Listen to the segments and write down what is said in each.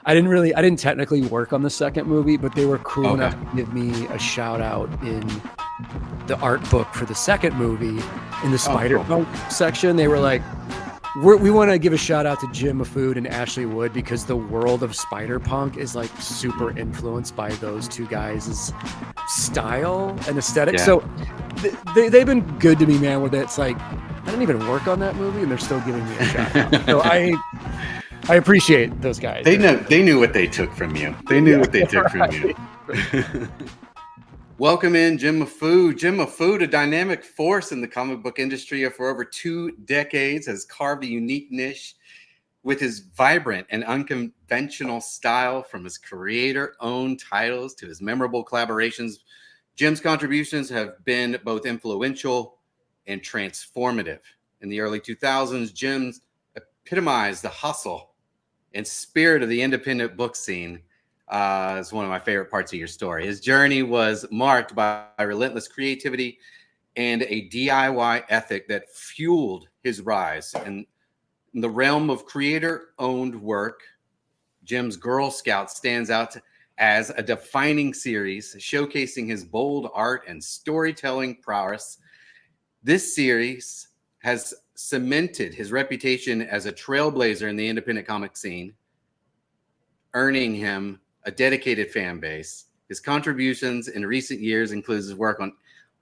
I didn't technically work on the second movie, but they were cool Okay. enough to give me a shout out in the art book for the second movie in the Spider-Punk section. They were like, we want to give a shout out to Jim Mahfood and Ashley Wood because the world of Spider-Punk is like super influenced by those two guys' style and aesthetic. Yeah. So they've been good to me, man, with it. It's like, I didn't even work on that movie and they're still giving me a shout out. So I appreciate those guys. They knew what they took from you. They knew what they took from you. Welcome in Jim Mahfood. Jim Mahfood, a dynamic force in the comic book industry for over 2 decades, has carved a unique niche with his vibrant and unconventional style. From his creator-owned titles to his memorable collaborations, Jim's contributions have been both influential and transformative. In the early 2000s, Jim epitomized the hustle and spirit of the independent book scene. It's one of my favorite parts of your story. His journey was marked by relentless creativity and a DIY ethic that fueled his rise. In the realm of creator-owned work, Jim's Grrl Scouts stands out as a defining series, showcasing his bold art and storytelling prowess. This series has cemented his reputation as a trailblazer in the independent comic scene, earning him a dedicated fan base. His contributions in recent years includes his work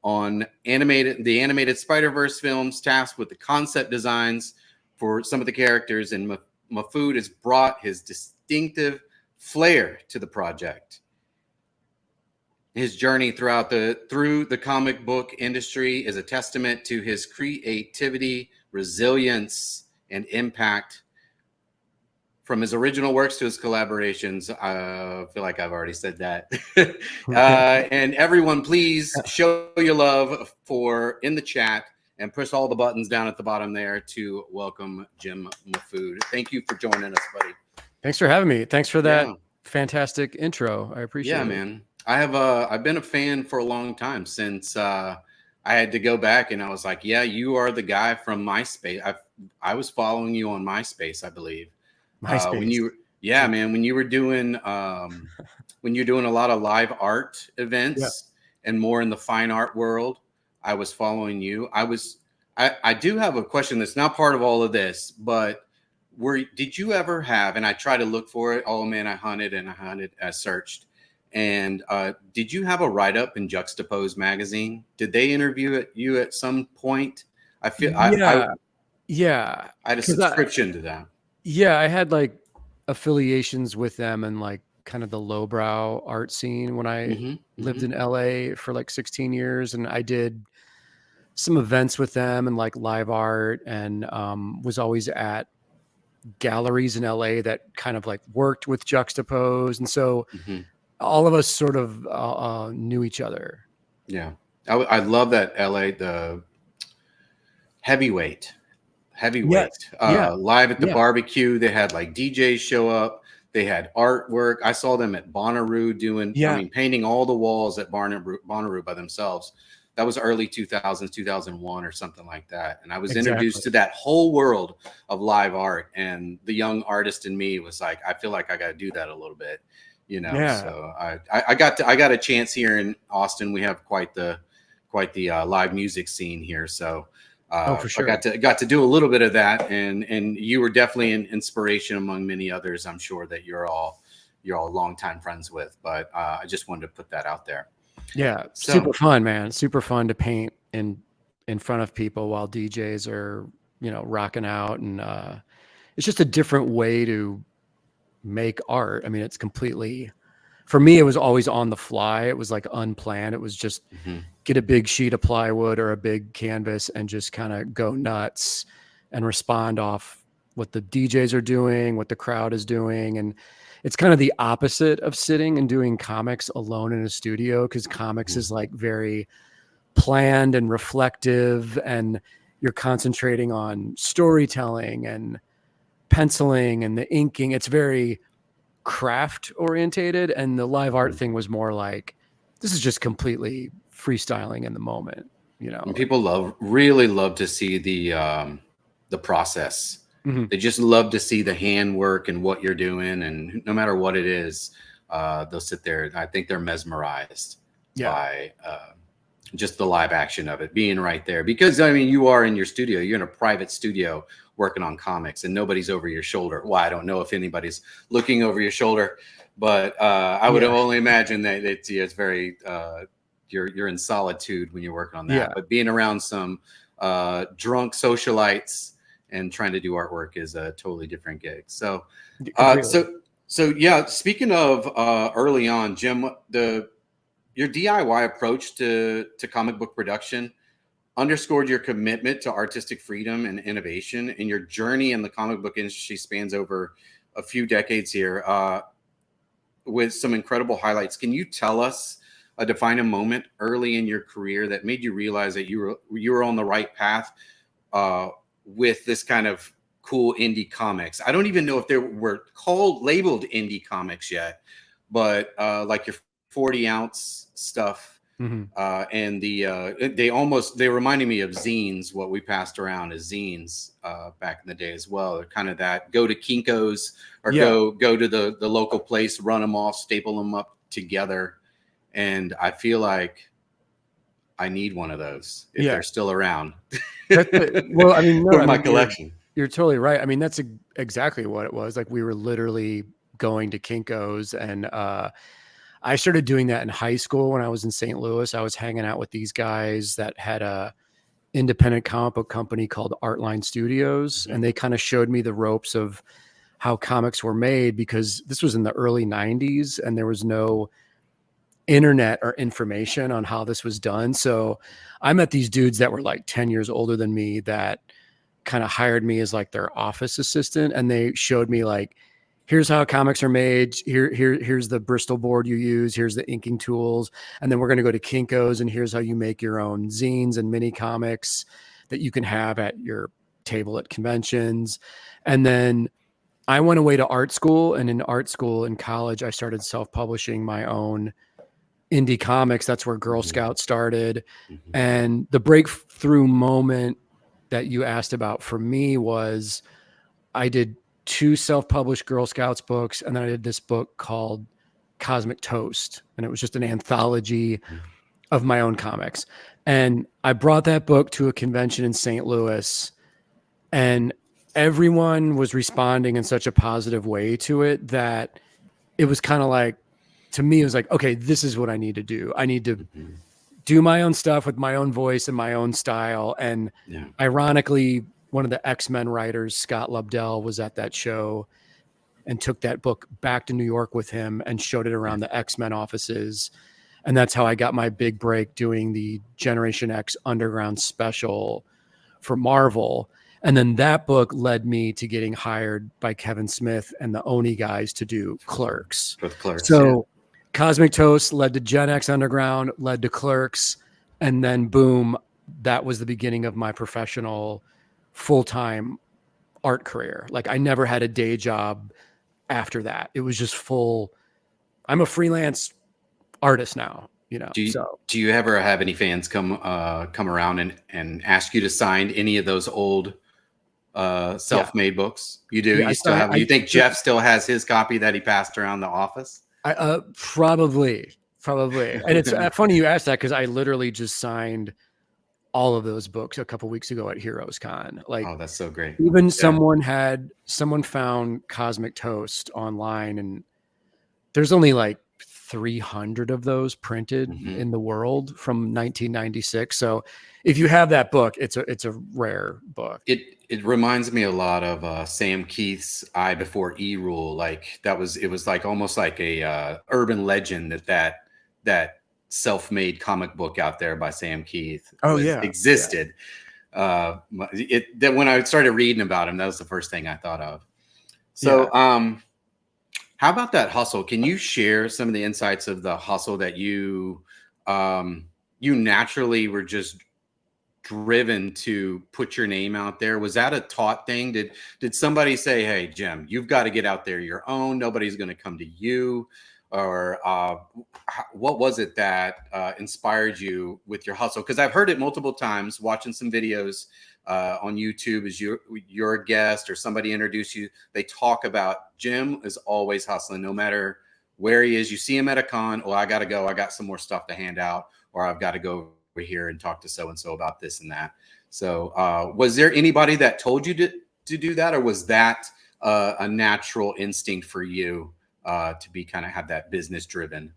on the animated Spider-Verse films, tasked with the concept designs for some of the characters, and Mahfood has brought his distinctive flair to the project. His journey through the comic book industry is a testament to his creativity, resilience, and impact. From his original works to his collaborations, I feel like I've already said that. And everyone, please show your love in the chat and push all the buttons down at the bottom there to welcome Jim Mahfood. Thank you for joining us, buddy. Thanks for having me. Thanks for that fantastic intro. I appreciate it. Yeah, man. I've been a fan for a long time, since I had to go back and I was like, yeah, you are the guy from MySpace. I was following you on MySpace, I believe. When you were doing when you're doing a lot of live art events and more in the fine art world, I was following you. I do have a question that's not part of all of this, but did you ever have, and I tried to look for it, oh man, I searched, and did you have a write-up in Juxtapose magazine? Did they interview you at some point? I had a subscription to that. Yeah, I had like affiliations with them and like kind of the lowbrow art scene when I lived in LA for like 16 years. And I did some events with them and like live art, and was always at galleries in LA that kind of like worked with Juxtapose. And so all of us sort of knew each other. Yeah. I love that LA, the heavyweight live at the barbecue. They had like DJs show up. They had artwork. I saw them at Bonnaroo painting all the walls at Bonnaroo by themselves. That was early 2000s, 2001 or something like that. And I was introduced to that whole world of live art, and the young artist in me was like, I feel like I got to do that a little bit, So I got a chance here in Austin. We have quite the live music scene here. So for sure. I got to do a little bit of that, and you were definitely an inspiration among many others. I'm sure that you're all longtime friends with, but I just wanted to put that out there. Yeah, super fun, man. Super fun to paint in front of people while DJs are rocking out, and it's just a different way to make art. I mean, it's completely. For me, it was always on the fly. It was like unplanned. It was just get a big sheet of plywood or a big canvas and just kind of go nuts and respond off what the DJs are doing, what the crowd is doing. And it's kind of the opposite of sitting and doing comics alone in a studio, because comics is like very planned and reflective, and you're concentrating on storytelling and penciling and the inking. It's very craft orientated, and the live art thing was more like, this is just completely freestyling in the moment, And people really love to see the process Mhm. They just love to see the handwork and what you're doing, and no matter what it is, they'll sit there. I think they're mesmerized Yeah. by just the live action of it, being right there. Because I mean, you are in your studio, you're in a private studio working on comics, and nobody's over your shoulder. Well, I don't know if anybody's looking over your shoulder, but I would Yeah. only imagine that it's very you're in solitude when you're working on that. Yeah. But being around some drunk socialites and trying to do artwork is a totally different gig. So, Completely. so yeah. Speaking of early on, Jim, your DIY approach to comic book production underscored your commitment to artistic freedom and innovation, and your journey in the comic book industry spans over a few decades here, with some incredible highlights. Can you tell us define a moment early in your career that made you realize that you were on the right path with this kind of cool indie comics? I don't even know if they were labeled indie comics yet, but like your 40-ounce stuff. Mhm. And they reminded me of zines, what we passed around as zines back in the day as well. They're kind of that go to Kinko's or Yeah. go to the local place, run them off, staple them up together. And I feel like I need one of those if Yeah. they're still around. Well, I mean, no, For I my mean, collection. you're totally right. I mean, that's exactly what it was. Like we were literally going to Kinko's, and I started doing that in high school when I was in St. Louis. I was hanging out with these guys that had a independent comic book company called Artline Studios, Mhm. and they kind of showed me the ropes of how comics were made, because this was in the early 90s and there was no internet or information on how this was done. So I met these dudes that were like 10 years older than me that kind of hired me as like their office assistant, and they showed me like, here's how comics are made. Here's the Bristol board you use. Here's the inking tools. And then we're going to go to Kinko's, and here's how you make your own zines and mini comics that you can have at your table at conventions. And then I went away to art school, and in art school in college, I started self-publishing my own indie comics. That's where Grrl Mhm. Scouts started. Mhm. And the breakthrough moment that you asked about for me was I did 2 self-published Girl Scouts books, and then I did this book called Cosmic Toast, and it was just an anthology Mhm. of my own comics. And I brought that book to a convention in St. Louis, and everyone was responding in such a positive way to it that it was kind of like, to me, it was like, okay, this is what I need to do. I need to Mhm. do my own stuff with my own voice and my own style. And Yeah. ironically, one of the X-Men writers, Scott Lobdell, was at that show and took that book back to New York with him and showed it Yeah. around the X-Men offices. And that's how I got my big break doing the Generation X Underground special for Marvel. And then that book led me to getting hired by Kevin Smith and the Oni guys to do Clerks. For the Clerks. Yeah. So Cosmic Toast led to Gen X Underground, led to Clerks, and then boom, that was the beginning of my professional full-time art career. Like I never had a day job after that. It was just full. I'm a freelance artist now, you know. So Do you ever have any fans come around and ask you to sign any of those old yeah, self-made books? You do? yeah. You still have? You think Jeff still has his copy that he passed around the office? Probably, and it's funny you asked that because I literally just signed all of those books a couple weeks ago at Heroes Con. Like Oh, that's so great. even Yeah. someone found Cosmic Toast online, and there's only like 300 of those printed Hmm. in the world from 1996. So if you have that book, it's a rare book. It reminds me a lot of Sam Keith's "I Before E" rule. Like it was like almost like a urban legend that self-made comic book out there by Sam Keith Oh was yeah, yeah, existed. That when I started reading about him, that was the first thing I thought of. yeah. So, how about that hustle? Can you share some of the insights of the hustle that you naturally were just driven to put your name out there? Was that a taught thing? Did somebody say, "Hey, Jim, you've got to get out there your own. Nobody's going to come to you," or what was it that inspired you with your hustle? Because I've heard it multiple times watching some videos on YouTube as you're a guest or somebody introduced you, they talk about Jim is always hustling, no matter where he is. You see him at a con, oh, I got to go. I got some more stuff to hand out, or I've got to go over here and talk to so-and-so about this and that. So was there anybody that told you to do that, or was that a natural instinct for you to be kind of have that business driven?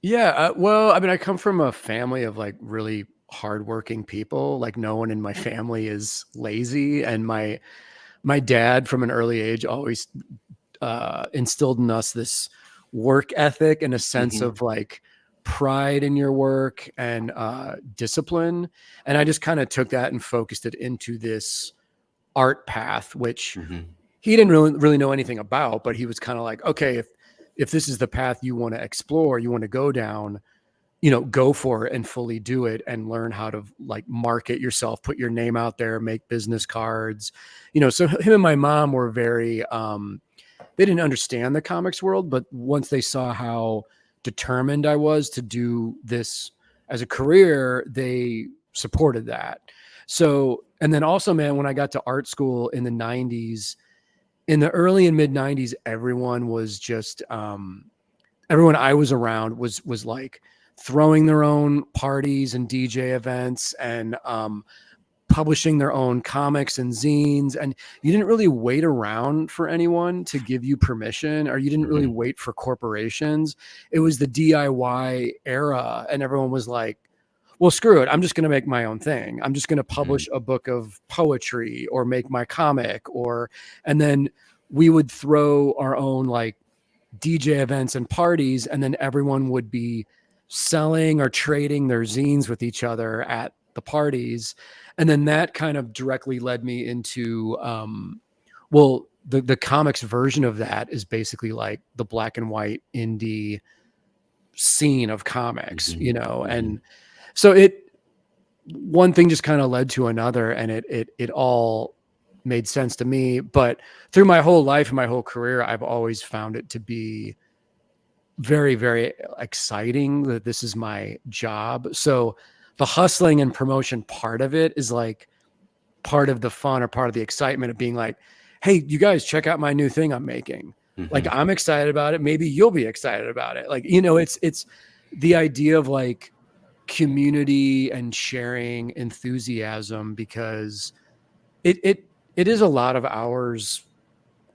Yeah. Well, I mean, I come from a family of like really hardworking people. Like no one in my family is lazy. And my dad from an early age always instilled in us this work ethic and a sense of like pride in your work and discipline. And I just kind of took that and focused it into this art path, which he didn't really know anything about, but he was kind of like, okay, if this is the path you want to explore, you want to go down, you know, go for it and fully do it and learn how to like market yourself, put your name out there, make business cards, you know. So him and my mom were very, they didn't understand the comics world, but once they saw how determined I was to do this as a career, they supported that. So, and then also, man, when I got to art school in the 90s, in the early and mid 90s, everyone was just, everyone I was around was like throwing their own parties and DJ events and publishing their own comics and zines. And you didn't really wait around for anyone to give you permission, or you didn't really wait for corporations. It was the DIY era. And everyone was like, well, screw it. I'm just going to make my own thing. I'm just going to publish a book of poetry or make my comic, and then we would throw our own like DJ events and parties. And then everyone would be selling or trading their zines with each other at the parties. And then that kind of directly led me into, well, the comics version of that is basically like the black and white indie scene of comics, you know? And so one thing just kind of led to another, and it all made sense to me. But through my whole life and my whole career, I've always found it to be very, very exciting that this is my job. So the hustling and promotion part of it is like part of the fun or part of the excitement of being like, hey, you guys, check out my new thing I'm making. Like, I'm excited about it. Maybe you'll be excited about it. Like, you know, it's the idea of like community and sharing enthusiasm, because it is a lot of hours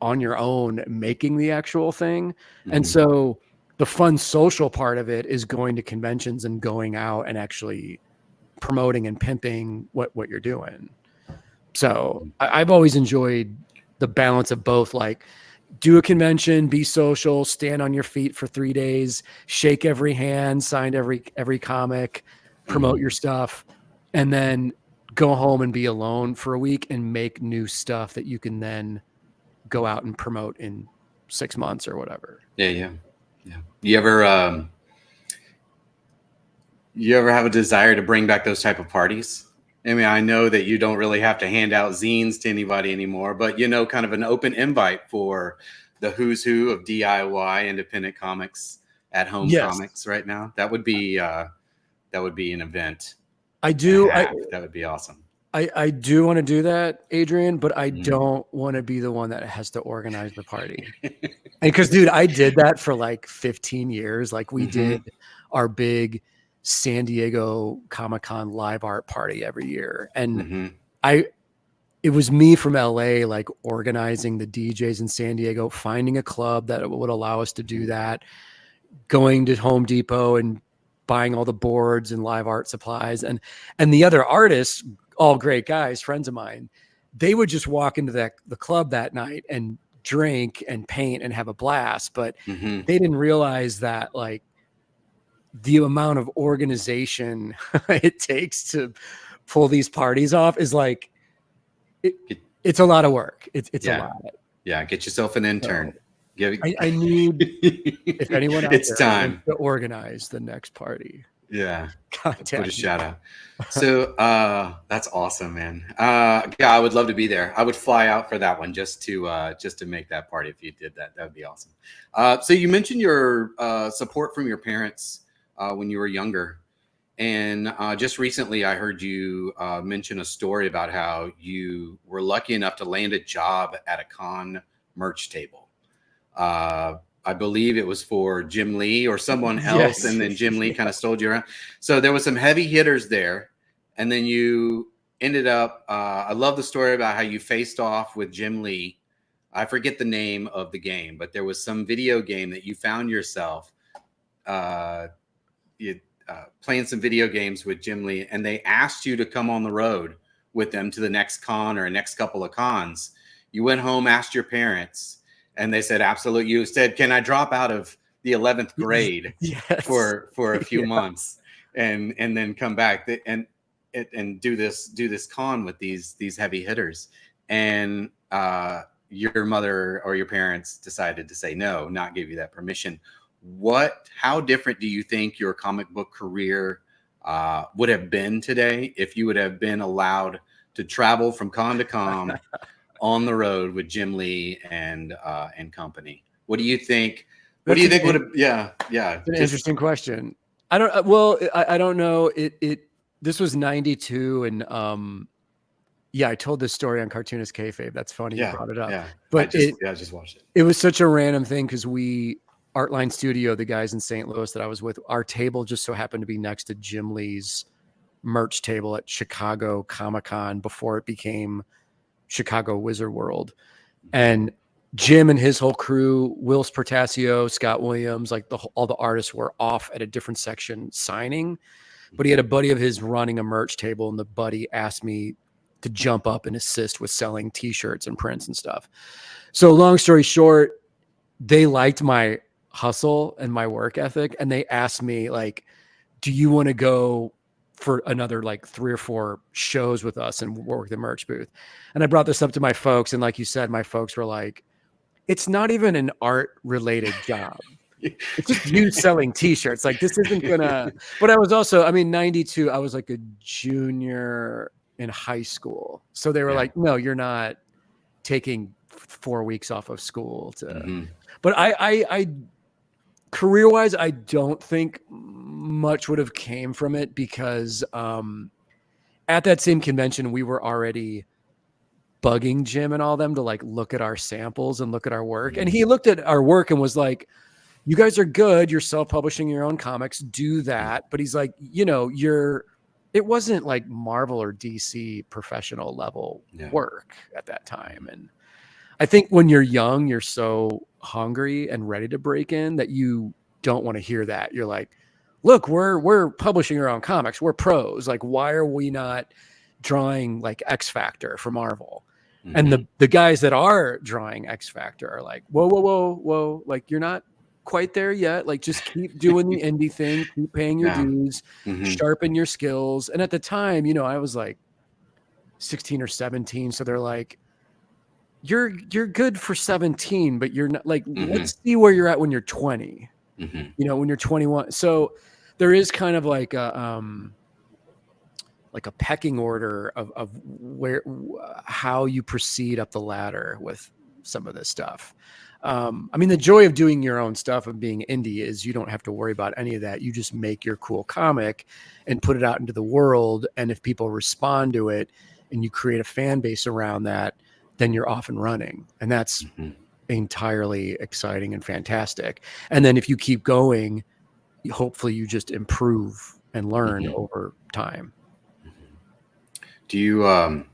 on your own making the actual thing. And so the fun social part of it is going to conventions and going out and actually promoting and pimping what you're doing. So I've always enjoyed the balance of both, like do a convention, be social, stand on your feet for 3 days, shake every hand, sign every comic, promote your stuff, and then go home and be alone for a week and make new stuff that you can then go out and promote in 6 months or whatever. Yeah. You ever have a desire to bring back those type of parties? I mean, I know that you don't really have to hand out zines to anybody anymore, but you know, kind of an open invite for the who's who of DIY independent comics at home comics right now. That would be an event. I do. That would be awesome. I do want to do that, Adrian, but I don't want to be the one that has to organize the party. And because, dude, I did that for like 15 years. Like we did our big San Diego Comic Con live art party every year. And it was me from LA, like organizing the DJs in San Diego, finding a club that would allow us to do that, going to Home Depot and buying all the boards and live art supplies. And the other artists, all great guys, friends of mine, they would just walk into the club that night and drink and paint and have a blast. But they didn't realize that like the amount of organization it takes to pull these parties off is like, it's a lot of work. It's a lot. Yeah. Get yourself an intern. I need, if anyone out it's there time to organize the next party. Yeah. Contact Put a me. shout out. So that's awesome, man. Yeah, I would love to be there. I would fly out for that one just to make that party. If you did that, that would be awesome. So you mentioned your support from your parents when you were younger. And just recently, I heard you mention a story about how you were lucky enough to land a job at a con merch table. I believe it was for Jim Lee or someone else, Yes. and then Jim Lee kind of stole you around. So there was some heavy hitters there, and then you ended up. I love the story about how you faced off with Jim Lee. I forget the name of the game, but there was some video game that you found yourself playing some video games with Jim Lee, and they asked you to come on the road with them to the next con or next couple of cons. You went home, asked your parents, and they said, absolutely. You said, can I drop out of the 11th grade Yes. for a few months and then come back and do this con with these heavy hitters? And your mother or your parents decided to say no, not give you that permission. How different do you think your comic book career would have been today if you would have been allowed to travel from con to con on the road with Jim Lee and company? What do you think? What do you think would have? Yeah. It's an interesting question. I don't know. This was 92, and yeah, I told this story on Cartoonist Kayfabe. That's funny you brought it up. Yeah, but I just watched it. It was such a random thing because Artline Studio, the guys in St. Louis that I was with, our table just so happened to be next to Jim Lee's merch table at Chicago Comic Con before it became Chicago Wizard World. And Jim and his whole crew, Wills Portasio, Scott Williams, like all the artists were off at a different section signing, but he had a buddy of his running a merch table, and the buddy asked me to jump up and assist with selling t-shirts and prints and stuff. So long story short, they liked my hustle and my work ethic, and they asked me, like, do you want to go for another like 3 or 4 shows with us and work the merch booth? And I brought this up to my folks, and like you said, my folks were like, it's not even an art related job. It's just you selling t-shirts. Like, this isn't gonna. But I was also, 92, I was like a junior in high school, so they were like, no, you're not taking 4 weeks off of school to. But I career-wise, I don't think much would have came from it, because at that same convention, we were already bugging Jim and all them to like look at our samples and look at our work. And he looked at our work and was like, you guys are good. You're self-publishing your own comics. Do that. But he's like, it wasn't like Marvel or DC professional level work at that time. And I think when you're young, you're so hungry and ready to break in that you don't want to hear that. You're like, look, we're publishing our own comics. We're pros. Like, why are we not drawing like X Factor for Marvel? And the guys that are drawing X Factor are like, whoa. Like, you're not quite there yet. Like, just keep doing the indie thing, keep paying your dues, sharpen your skills. And at the time, I was like 16 or 17. So they're like, you're good for 17, but you're not like, let's see where you're at when you're 20, when you're 21. So there is kind of like a pecking order of how you proceed up the ladder with some of this stuff. The joy of doing your own stuff and being indie is you don't have to worry about any of that. You just make your cool comic and put it out into the world. And if people respond to it and you create a fan base around that, then you're off and running. And that's entirely exciting and fantastic. And then if you keep going, hopefully you just improve and learn over time. Do you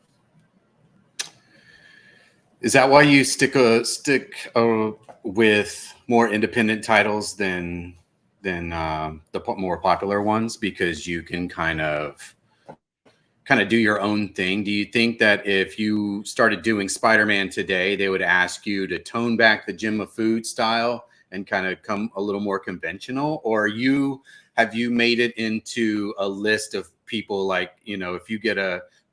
is that why you stick with more independent titles than the more popular ones, because you can kind of do your own thing? Do you think that if you started doing Spider-Man today, they would ask you to tone back the Jim Mahfood style and kind of come a little more conventional? Or have you made it into a list of people, like, if you get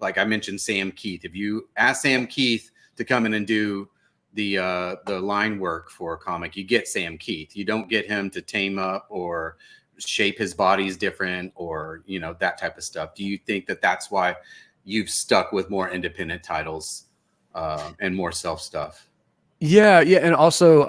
like I mentioned, Sam Keith, if you ask Sam Keith to come in and do the line work for a comic, you get Sam Keith. You don't get him to tame up or shape his body's different, or that type of stuff. Do you think that that's why you've stuck with more independent titles and more self stuff? Yeah, and also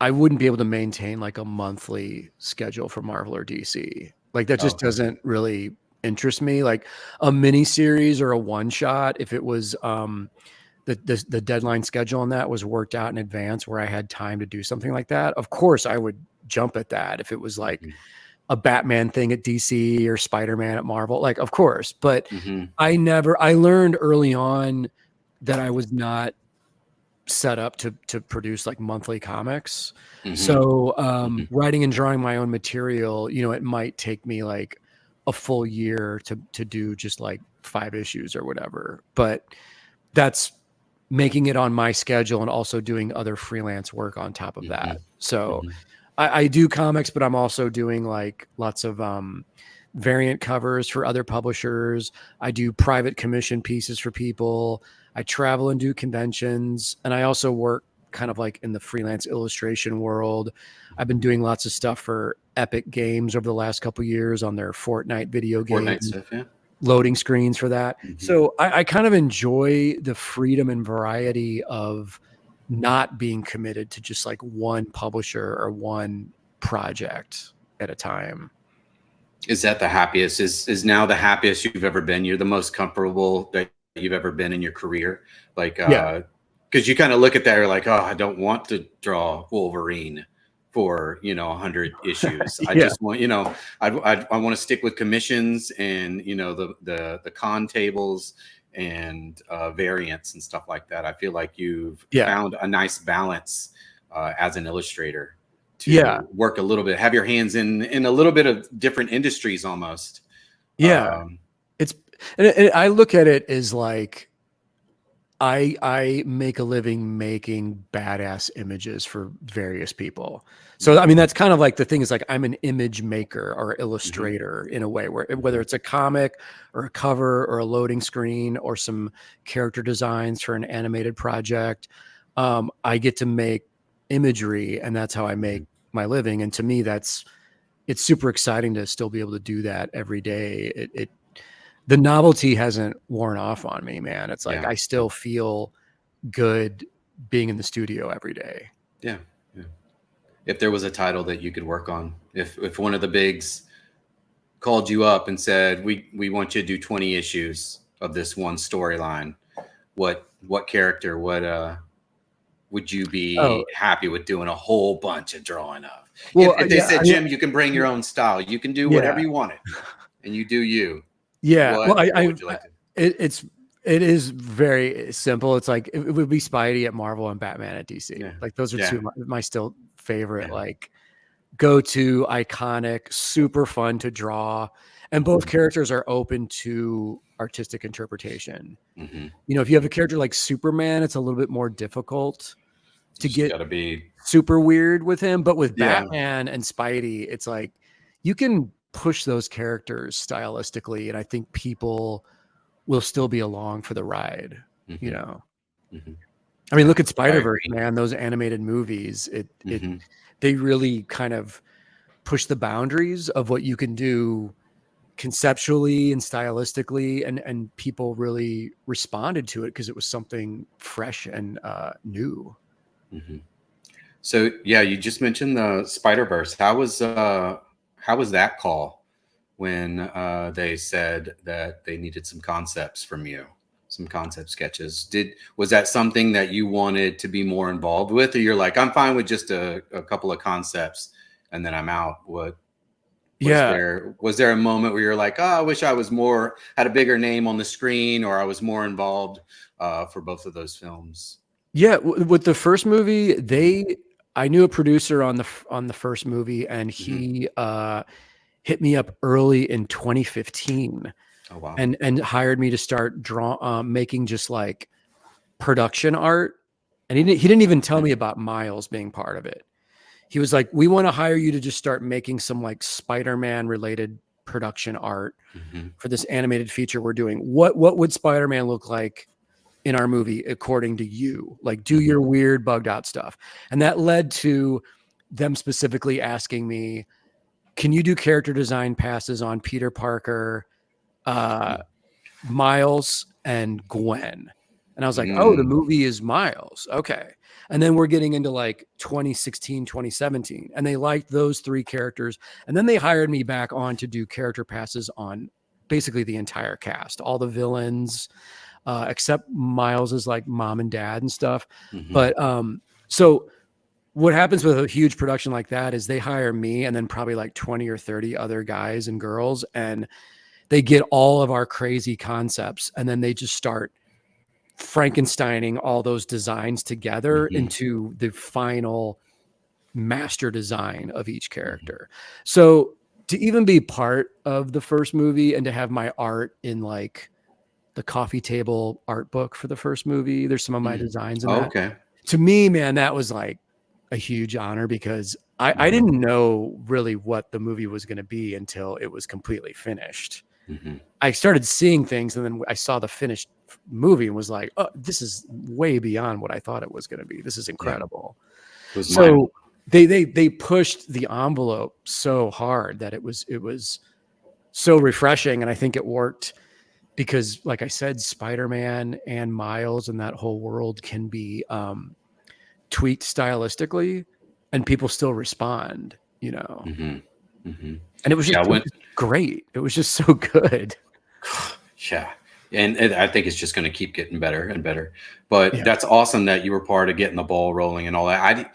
I wouldn't be able to maintain like a monthly schedule for Marvel or DC. Like that just doesn't really interest me. Like a mini series or a one shot, if it was the deadline schedule on that was worked out in advance where I had time to do something like that, of course I would jump at that. If it was like a Batman thing at DC or Spider-Man at Marvel, like of course. But I learned early on that I was not set up to produce like monthly comics. So writing and drawing my own material, you know, it might take me like a full year to do just like 5 issues or whatever. But that's making it on my schedule and also doing other freelance work on top of that. So I do comics, but I'm also doing like lots of variant covers for other publishers. I do private commission pieces for people. I travel and do conventions, and I also work kind of like in the freelance illustration world. I've been doing lots of stuff for Epic Games over the last couple of years on their Fortnite video game stuff, loading screens for that. So I kind of enjoy the freedom and variety of not being committed to just like one publisher or one project at a time. Is that the happiest? Is now the happiest you've ever been? You're the most comfortable that you've ever been in your career? Like, because you kind of look at that, you're like, oh, I don't want to draw Wolverine for 100 issues. I just want, I want to stick with commissions and the con tables and variants and stuff like that. I feel like you've found a nice balance as an illustrator to work a little bit, have your hands in a little bit of different industries almost. It's and I look at it as like I make a living making badass images for various people. So, I mean, that's kind of like the thing is like, I'm an image maker or illustrator in a way where whether it's a comic or a cover or a loading screen or some character designs for an animated project, I get to make imagery and that's how I make my living. And to me, it's super exciting to still be able to do that every day. The novelty hasn't worn off on me, man. It's like, I still feel good being in the studio every day. Yeah. If there was a title that you could work on, if one of the bigs called you up and said, we want you to do 20 issues of this one storyline, what character, would you be happy with doing a whole bunch of drawing of? Well, if they said, Jim, you can bring your own style, you can do whatever you wanted, and you do you. Yeah. What would you like to? It is very simple. It's like it would be Spidey at Marvel and Batman at DC. Like those are two of my still favorite, like go-to iconic, super fun to draw. And both characters are open to artistic interpretation. If you have a character like Superman, it's a little bit more difficult to get gotta be super weird with him. But with Batman and Spidey, it's like you can push those characters stylistically, and I think people will still be along for the ride. I mean, look at Spider-Verse, man. Those animated movies, they really kind of push the boundaries of what you can do conceptually and stylistically, and people really responded to it because it was something fresh and new. So you just mentioned the Spider-Verse. How was that call when they said that they needed some concepts from you, some concept sketches? Was that something that you wanted to be more involved with, or you're like, I'm fine with just a couple of concepts and then I'm out? Was there a moment where you're like, oh, I wish I was had a bigger name on the screen, or I was more involved for both of those films? Yeah, with the first movie, I knew a producer on the first movie, and he hit me up early in 2015. Oh, wow. And hired me to start making just like production art. And he didn't even tell me about Miles being part of it. He was like, we want to hire you to just start making some like Spider-Man related production art for this animated feature we're doing. What would Spider-Man look like in our movie according to you? Like, do your weird bugged out stuff. And that led to them specifically asking me, can you do character design passes on Peter Parker, Miles, and Gwen? And I was like, oh, the movie is Miles. Okay. And then we're getting into like 2016, 2017. And they liked those 3 characters. And then they hired me back on to do character passes on basically the entire cast, all the villains, except Miles's like mom and dad and stuff. But so what happens with a huge production like that is they hire me and then probably like 20 or 30 other guys and girls, and they get all of our crazy concepts, and then they just start Frankensteining all those designs together into the final master design of each character. So to even be part of the first movie and to have my art in like the coffee table art book for the first movie, there's some of my designs in that. Okay. To me, man, that was like a huge honor because I didn't know really what the movie was going to be until it was completely finished. I started seeing things, and then I saw the finished movie and was like, oh, this is way beyond what I thought it was going to be. This is incredible. It was so they pushed the envelope so hard that it was so refreshing. And I think it worked because, like I said, Spider-Man and Miles and that whole world can be tweaked stylistically and people still respond, you know. And it was just great. It was just so good. Yeah. And I think it's just going to keep getting better and better. But that's awesome that you were part of getting the ball rolling and all that.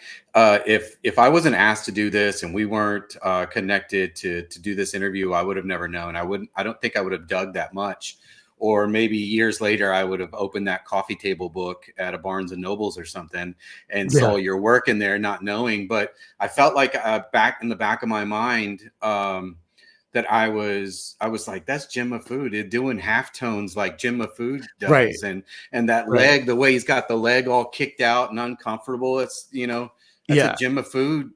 If I wasn't asked to do this and we weren't connected to do this interview, I would have never known. I don't think I would have dug that much. Or maybe years later, I would have opened that coffee table book at a Barnes and Nobles or something and saw your work in there, not knowing. But I felt like back in the back of my mind that I was like, that's Jim Mahfood doing halftones like Jim Mahfood does, right. and that leg, the way he's got the leg all kicked out and uncomfortable. It's that's a Jim Mahfood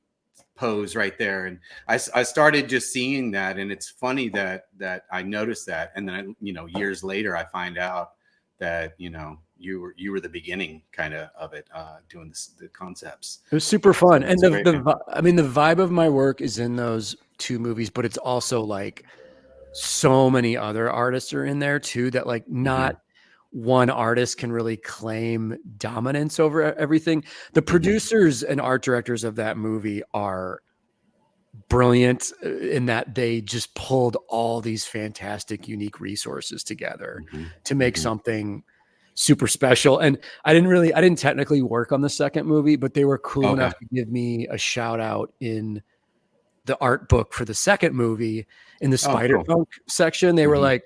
pose right there. And I started just seeing that, and it's funny that I noticed that, and then years later I find out that you were the beginning kind of it, doing the concepts. It was super fun. And the vibe of my work is in those 2 movies, but it's also like so many other artists are in there too, that like not one artist can really claim dominance over everything. The producers and art directors of that movie are brilliant in that they just pulled all these fantastic, unique resources together to make something super special. And I didn't technically work on the second movie, but they were cool enough to give me a shout out in the art book for the second movie in the Spider-Punk section. They were like,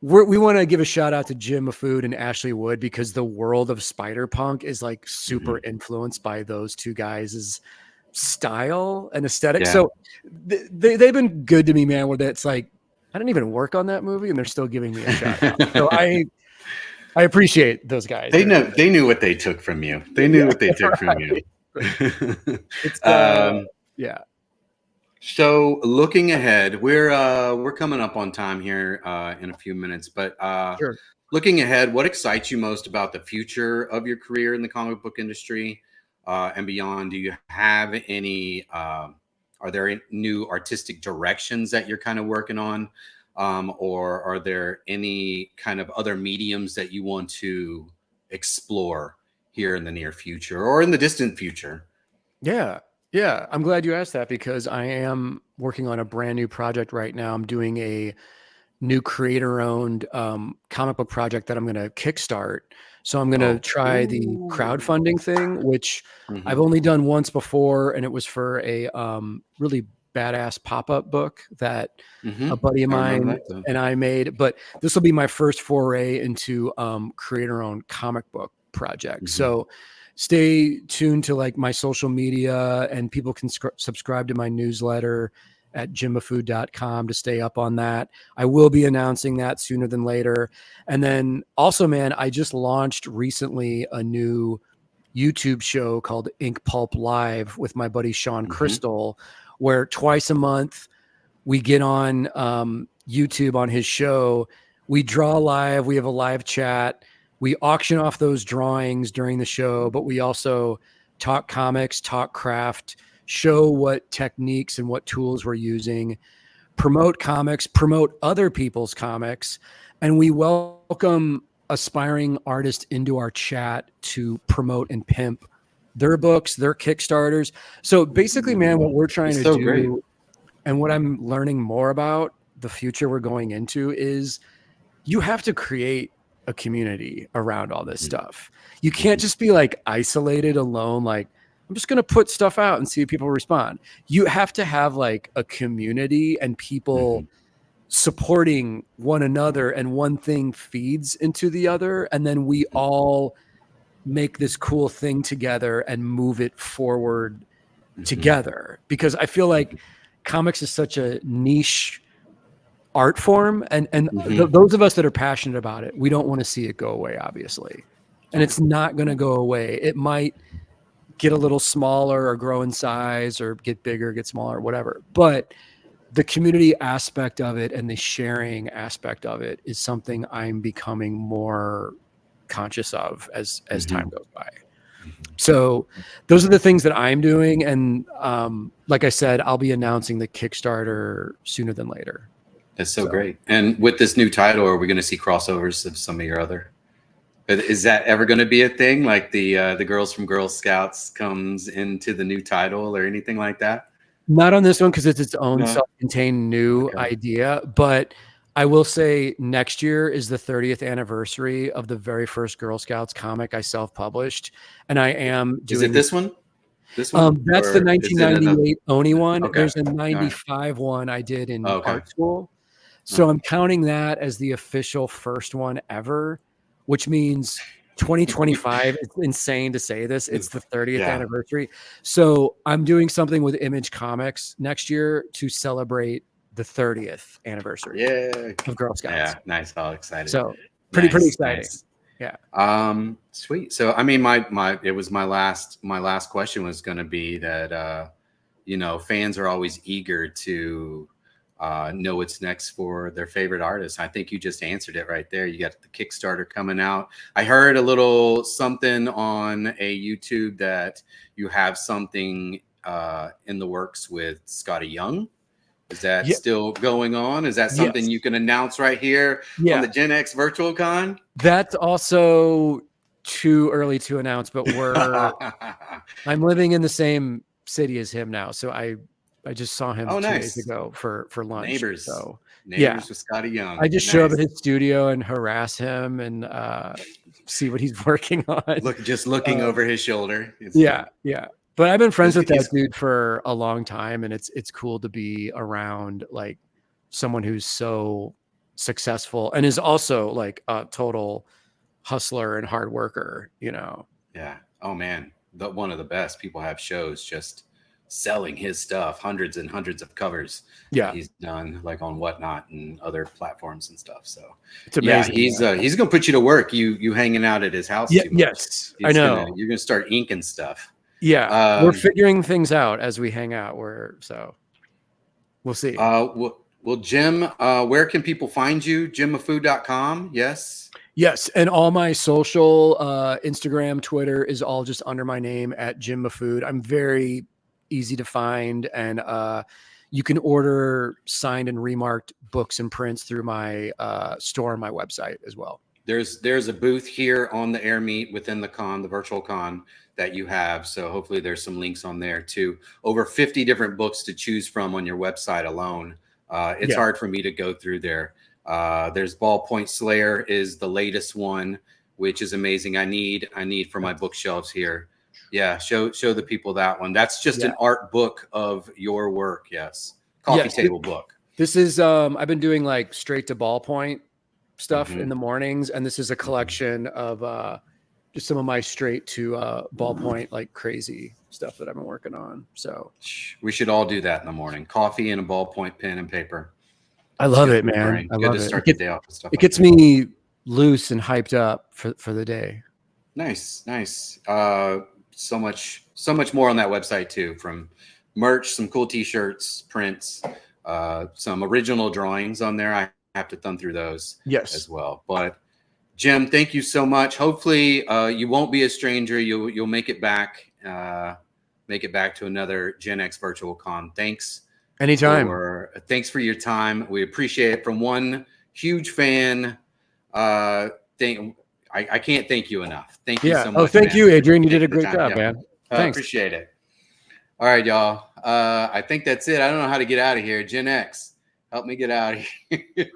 we want to give a shout out to Jim Mahfood and Ashley Wood because the world of Spider-Punk is like super influenced by those 2 guys' style and aesthetic. So they've been good to me, man, where it's like, I didn't even work on that movie and they're still giving me a shout out. So I appreciate those guys. They knew what they took from you. They knew what they took from you. Yeah. So looking ahead, we're coming up on time here in a few minutes, but looking ahead, what excites you most about the future of your career in the comic book industry and beyond? Do you have any? Are there any new artistic directions that you're kind of working on, or are there any kind of other mediums that you want to explore here in the near future or in the distant future? Yeah, I'm glad you asked that because I am working on a brand new project right now. I'm doing a new creator-owned comic book project that I'm going to kickstart. So I'm going to try the crowdfunding thing, which I've only done once before, and it was for a really badass pop-up book that a buddy of mine and I made. But this will be my first foray into creator-owned comic book project. So stay tuned to like my social media, and people can subscribe to my newsletter at jimmahfood.com to stay up on that. I will be announcing that sooner than later. And then also, man, I just launched recently a new YouTube show called Ink Pulp Live with my buddy Sean Crystal, where twice a month we get on YouTube on his show. We draw live. We have a live chat. We auction off those drawings during the show, but we also talk comics, talk craft, show what techniques and what tools we're using, promote comics, promote other people's comics. And we welcome aspiring artists into our chat to promote and pimp their books, their Kickstarters. So basically, man, what we're trying to do, great. and what I'm learning more about the future we're going into, is you have to create a community around all this stuff. You can't just be like isolated alone. Like, I'm just going to put stuff out and see if people respond. You have to have like a community and people supporting one another, and one thing feeds into the other. And then we all make this cool thing together and move it forward together. Because I feel like comics is such a niche art form, and those of us that are passionate about it, we don't want to see it go away, obviously. And it's not going to go away. It might get a little smaller or grow in size or get bigger, get smaller, whatever. But the community aspect of it and the sharing aspect of it is something I'm becoming more conscious of as time goes by. So those are the things that I'm doing. And like I said, I'll be announcing the Kickstarter sooner than later. That's so great. And with this new title, are we going to see crossovers of some of your other? Is that ever going to be a thing? Like the girls from Girl Scouts comes into the new title or anything like that? Not on this one, because it's its own self-contained new idea. But I will say next year is the 30th anniversary of the very first Girl Scouts comic I self-published, and I am doing. Is it this one? This one? That's the 1998 Oni one. Okay. There's a 95 one I did in art school. So I'm counting that as the official first one ever, which means 2025. It's insane to say this. It's the 30th anniversary. So I'm doing something with Image Comics next year to celebrate the 30th anniversary of Girl Scouts. Yeah, nice. All excited. So pretty exciting. Nice. Yeah. Sweet. So I mean, my last question was going to be that fans are always eager to know what's next for their favorite artists. I think you just answered it right there. You got the Kickstarter coming out. I heard a little something on a YouTube that you have something in the works with Scotty Young. Is that still going on? Is that something you can announce right here on the GenX Virtual Con? That's also too early to announce, but I'm living in the same city as him now. So I just saw him 2 days ago for lunch. Neighbors. So Neighbors with Scotty Young. I just show up at his studio and harass him and see what he's working on. Looking over his shoulder. Yeah. But I've been friends with that dude for a long time, and it's cool to be around like someone who's so successful and is also like a total hustler and hard worker, Yeah. Oh man. One of the best. People have shows just selling his stuff, hundreds and hundreds of covers. He's done like on Whatnot and other platforms and stuff. So it's amazing. He's gonna put you to work. You hanging out at his house. Yes, I know. You're gonna start inking stuff. Yeah, we're figuring things out as we hang out. So we'll see. Well, Jim, where can people find you? JimMahfood.com. Yes. Yes, and all my social, Instagram, Twitter is all just under my name at Jim Mahfood. I'm very easy to find, and you can order signed and remarked books and prints through my store on my website as well. There's a booth here on the Air Meet within the virtual con that you have. So hopefully there's some links on there too. Over 50 different books to choose from on your website alone. It's hard for me to go through there. There's Ballpoint Slayer is the latest one, which is amazing. I need for my bookshelves here. Yeah. Show the people that one. That's just an art book of your work. Yes. Coffee table book. This is, I've been doing like straight to ballpoint stuff in the mornings. And this is a collection of, just some of my straight to ballpoint, like crazy stuff that I've been working on. So we should all do that in the morning. Coffee and a ballpoint pen and paper. I love it, man. I love it. Start the day off with stuff. It gets me loose and hyped up for the day. Nice. So much more on that website too, from merch, some cool t-shirts, prints, some original drawings on there. I have to thumb through those as well. But Jim, thank you so much. Hopefully you won't be a stranger. You'll make it back to another GenX Virtual Con. Thanks. Anytime. Thanks for your time. We appreciate it. From one huge fan I can't thank you enough. Thank you so much. Oh, thank man, you, Adrian. You did a taking the great time. job, man. Thanks. Appreciate it. All right, y'all. I think that's it. I don't know how to get out of here. Gen X, help me get out of here.